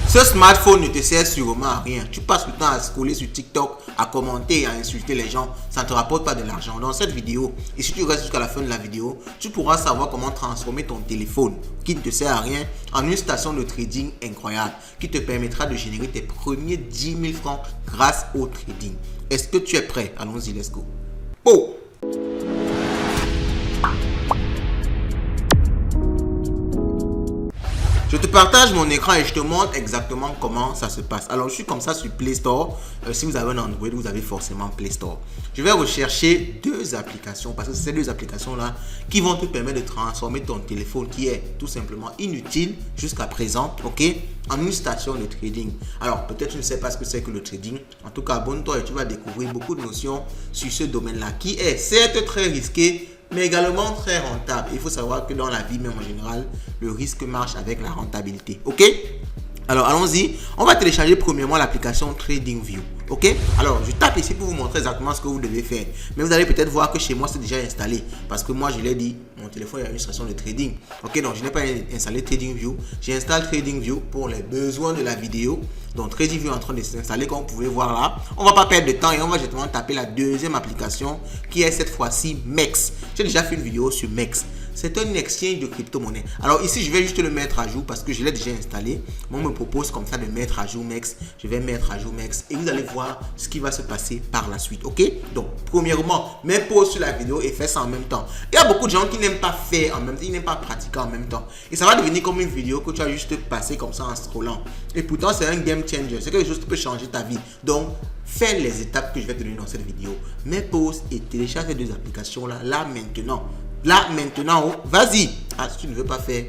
Ce smartphone ne te sert sûrement à rien. Tu passes le temps à scroller sur TikTok, à commenter et à insulter les gens. Ça ne te rapporte pas de l'argent. Dans cette vidéo, et si tu restes jusqu'à la fin de la vidéo, tu pourras savoir comment transformer ton téléphone, qui ne te sert à rien, en une station de trading incroyable, qui te permettra de générer tes premiers 10 000 francs grâce au trading. Est-ce que tu es prêt? Allons-y, let's go. Oh! Je te partage mon écran et je te montre exactement comment ça se passe. Alors, je suis comme ça sur Play Store. Si vous avez un Android, vous avez forcément Play Store. Je vais rechercher deux applications parce que c'est ces deux applications-là qui vont te permettre de transformer ton téléphone qui est tout simplement inutile jusqu'à présent, ok, en une station de trading. Alors, peut-être tu ne sais pas ce que c'est que le trading. En tout cas, abonne-toi et tu vas découvrir beaucoup de notions sur ce domaine-là qui est certes très risqué, mais également très rentable. Il faut savoir que dans la vie même en général, le risque marche avec la rentabilité. Ok? Alors allons-y. On va télécharger premièrement l'application TradingView. Ok? Alors je tape ici pour vous montrer exactement ce que vous devez faire. Mais vous allez peut-être voir que chez moi c'est déjà installé. Parce que moi je l'ai dit, mon téléphone a une station de trading. Ok? Donc je n'ai pas installé TradingView. J'installe TradingView pour les besoins de la vidéo. Donc TradingView est en train de s'installer comme vous pouvez voir là. On va pas perdre de temps et on va justement taper la deuxième application qui est cette fois-ci MEX. J'ai déjà fait une vidéo sur MEX. C'est un exchange de crypto-monnaie. Alors ici, je vais juste le mettre à jour parce que je l'ai déjà installé. Moi, on me propose comme ça de mettre à jour MEX. Je vais mettre à jour MEX et vous allez voir ce qui va se passer par la suite. Ok? Donc, premièrement, mets pause sur la vidéo et fais ça en même temps. Il y a beaucoup de gens qui n'aiment pas faire en même temps, ils n'aiment pas pratiquer en même temps. Et ça va devenir comme une vidéo que tu as juste passé comme ça en scrollant. Et pourtant, c'est un game changer. C'est quelque chose qui peut changer ta vie. Donc, fais les étapes que je vais te donner dans cette vidéo. Mets pause et télécharge ces deux applications-là, là maintenant. Là, maintenant, oh, vas-y. Ah, si tu ne veux pas faire,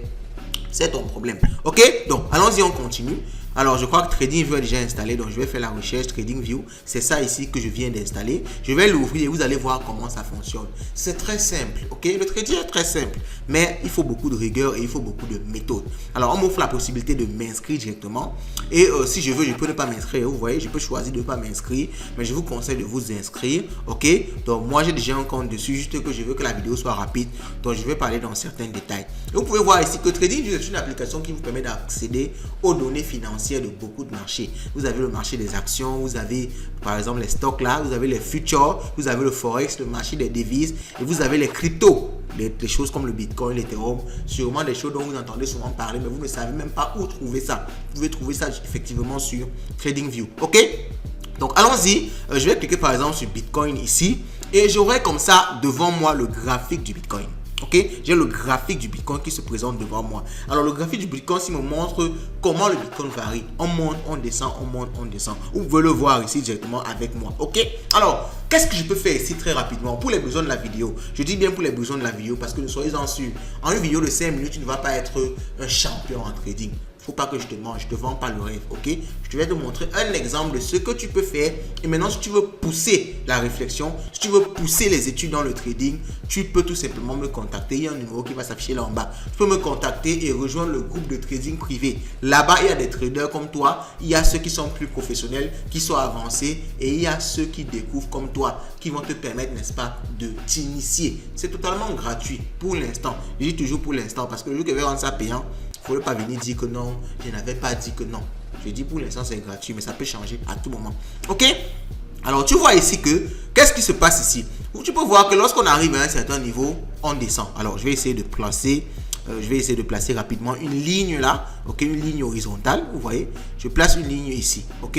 c'est ton problème. Ok? Donc, allons-y, on continue. Alors, je crois que TradingView est déjà installé. Donc, je vais faire la recherche TradingView. C'est ça ici que je viens d'installer. Je vais l'ouvrir et vous allez voir comment ça fonctionne. C'est très simple. Ok? Le trading est très simple. Mais il faut beaucoup de rigueur et il faut beaucoup de méthode. Alors, on m'offre la possibilité de m'inscrire directement. Et si je veux, je peux ne pas m'inscrire. Vous voyez, je peux choisir de ne pas m'inscrire. Mais je vous conseille de vous inscrire. Ok? Donc, moi, j'ai déjà un compte dessus. Juste que je veux que la vidéo soit rapide. Donc, je vais parler dans certains détails. Et vous pouvez voir ici que TradingView est une application qui vous permet d'accéder aux données financières de beaucoup de marchés. Vous avez le marché des actions, vous avez par exemple les stocks là, vous avez les futures, vous avez le forex, le marché des devises et vous avez les cryptos, les choses comme le bitcoin, l'ethereum, sûrement des choses dont vous entendez souvent parler mais vous ne savez même pas où trouver ça. Vous pouvez trouver ça effectivement sur TradingView. Ok? Donc allons-y, je vais cliquer par exemple sur bitcoin ici et j'aurai comme ça devant moi le graphique du bitcoin. Ok, j'ai le graphique du Bitcoin qui se présente devant moi. Alors le graphique du Bitcoin ici me montre comment le Bitcoin varie. On monte, on descend, on monte, on descend. Vous pouvez le voir ici directement avec moi. Ok, alors qu'est-ce que je peux faire ici très rapidement pour les besoins de la vidéo? Je dis bien pour les besoins de la vidéo parce que ne soyez-en sûrs. En une vidéo de 5 minutes, tu ne vas pas être un champion en trading. Faut pas que je te mange, je te vends pas le rêve, ok? Je vais te montrer un exemple de ce que tu peux faire. Et maintenant, si tu veux pousser la réflexion, si tu veux pousser les études dans le trading, tu peux tout simplement me contacter. Il y a un numéro qui va s'afficher là en bas. Tu peux me contacter et rejoindre le groupe de trading privé. Là-bas, il y a des traders comme toi. Il y a ceux qui sont plus professionnels, qui sont avancés. Et il y a ceux qui découvrent comme toi, qui vont te permettre, n'est-ce pas, de t'initier. C'est totalement gratuit pour l'instant. Je dis toujours pour l'instant parce que le jour que je vais rendre ça payant, il ne faut pas venir dire que non, je n'avais pas dit que non. Je dis pour l'instant c'est gratuit, mais ça peut changer à tout moment. Ok? Alors tu vois ici que, qu'est-ce qui se passe ici? Tu peux voir que lorsqu'on arrive à un certain niveau, on descend. Alors je vais essayer de placer, rapidement une ligne là, ok, une ligne horizontale, vous voyez. Je place une ligne ici, ok.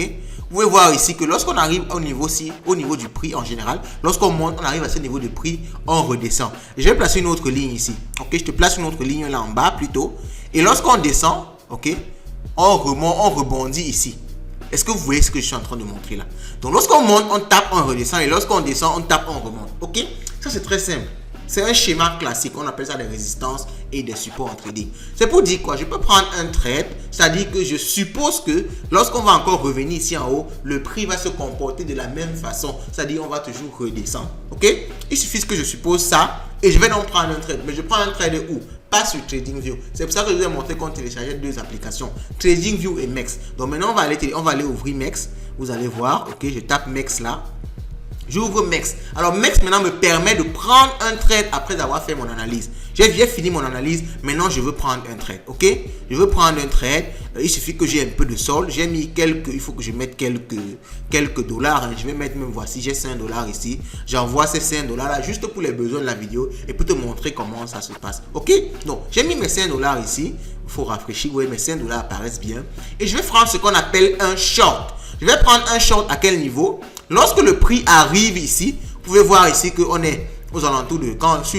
Vous pouvez voir ici que lorsqu'on arrive au niveau du prix en général, lorsqu'on monte, on arrive à ce niveau de prix, on redescend. Je vais placer une autre ligne ici, ok. Je te place une autre ligne là en bas plutôt. Et lorsqu'on descend, ok, on remonte, on rebondit ici. Est-ce que vous voyez ce que je suis en train de montrer là? Donc lorsqu'on monte, on tape, on redescend. Et lorsqu'on descend, on tape, on remonte. Ok? Ça c'est très simple. C'est un schéma classique. On appelle ça des résistances et des supports en trading. C'est pour dire quoi? Je peux prendre un trade. C'est-à-dire que je suppose que lorsqu'on va encore revenir ici en haut, le prix va se comporter de la même façon. C'est-à-dire on va toujours redescendre. Ok? Il suffit que je suppose ça. Et je vais donc prendre un trade. Mais je prends un trade où? Pas sur TradingView. C'est pour ça que je vous ai montré qu'on téléchargeait deux applications, TradingView et MEX. Donc maintenant, on va aller ouvrir MEX. Vous allez voir, ok, je tape MEX là. J'ouvre MEX. Alors MEX maintenant me permet de prendre un trade après avoir fait mon analyse. J'ai fini mon analyse. Maintenant, je veux prendre un trade. OK? Je veux prendre un trade. Il suffit que j'ai un peu de solde. J'ai mis il faut que je mette quelques dollars. Je vais mettre même, voici, j'ai 5 dollars ici. J'envoie ces 5 dollars là juste pour les besoins de la vidéo et pour te montrer comment ça se passe. OK? Donc, j'ai mis mes 5 dollars ici. Il faut rafraîchir. Oui, mes 5 dollars apparaissent bien. Et je vais prendre ce qu'on appelle un short. Je vais prendre un short à quel niveau? Lorsque le prix arrive ici, vous pouvez voir ici qu'on est aux alentours de,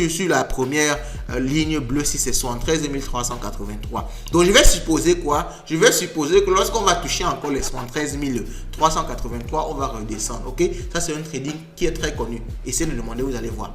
sur la première ligne bleue, si c'est 73 383. Donc, je vais supposer quoi? Je vais supposer que lorsqu'on va toucher encore les 73 383, on va redescendre. OK? Ça, c'est un trading qui est très connu. Essayez de demander, vous allez voir.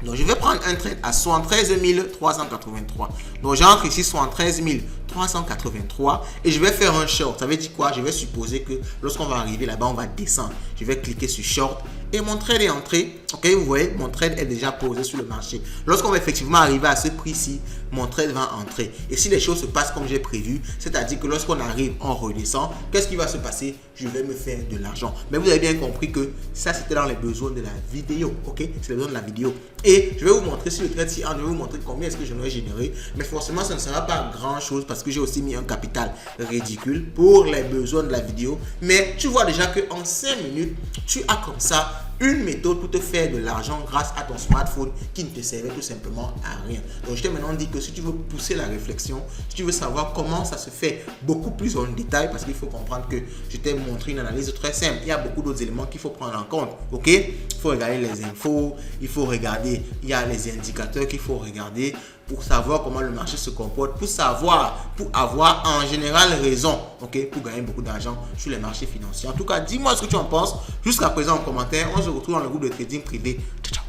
Donc, je vais prendre un trade à 73 383. Donc, j'entre ici 73 383 et je vais faire un short. Ça veut dire quoi? Je vais supposer que lorsqu'on va arriver là-bas, on va descendre. Je vais cliquer sur short et mon trade est entré. OK, vous voyez, mon trade est déjà posé sur le marché. Lorsqu'on va effectivement arriver à ce prix-ci, mon trade va entrer. Et si les choses se passent comme j'ai prévu, c'est-à-dire que lorsqu'on arrive, on redescend, qu'est-ce qui va se passer? Je vais me faire de l'argent. Mais vous avez bien compris que ça, c'était dans les besoins de la vidéo. OK, c'est les besoins de la vidéo. Et je vais vous montrer sur le trade ci, je vais vous montrer combien est-ce que je vais générer. Mais forcément, ça ne sera pas grand-chose parce que j'ai aussi mis un capital ridicule pour les besoins de la vidéo. Mais tu vois déjà qu'en 5 minutes, tu as comme ça une méthode pour te faire de l'argent grâce à ton smartphone qui ne te servait tout simplement à rien. Donc, je t'ai maintenant dit que si tu veux pousser la réflexion, si tu veux savoir comment ça se fait beaucoup plus en détail, parce qu'il faut comprendre que je t'ai montré une analyse très simple. Il y a beaucoup d'autres éléments qu'il faut prendre en compte. OK? Il faut regarder les infos, il faut regarder, il y a les indicateurs qu'il faut regarder pour savoir comment le marché se comporte, pour avoir en général raison, OK, pour gagner beaucoup d'argent sur les marchés financiers. En tout cas, dis-moi ce que tu en penses jusqu'à présent en commentaire. On se retrouve dans le groupe de trading privé. Ciao, ciao.